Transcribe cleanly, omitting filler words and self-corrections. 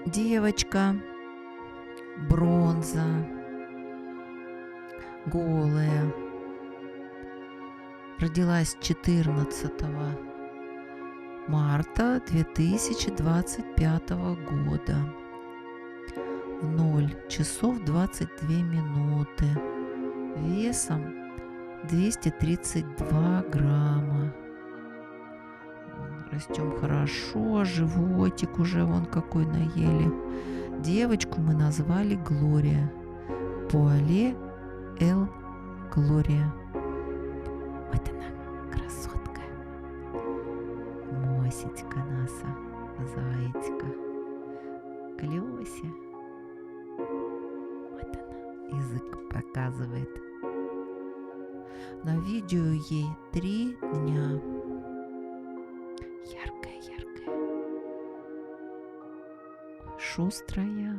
Девочка, бронза, голая, родилась 14 марта 2025 года в 0 часов 22 минуты, весом 232 грамма. Растем хорошо, животик уже вон какой наели. Девочку мы назвали Глория. Пуале Эл Глория. Вот она, красотка. Мосечка наша, зайчка. Клёся. Вот она, язык показывает. На видео ей 3 дня. Яркая, шустрая.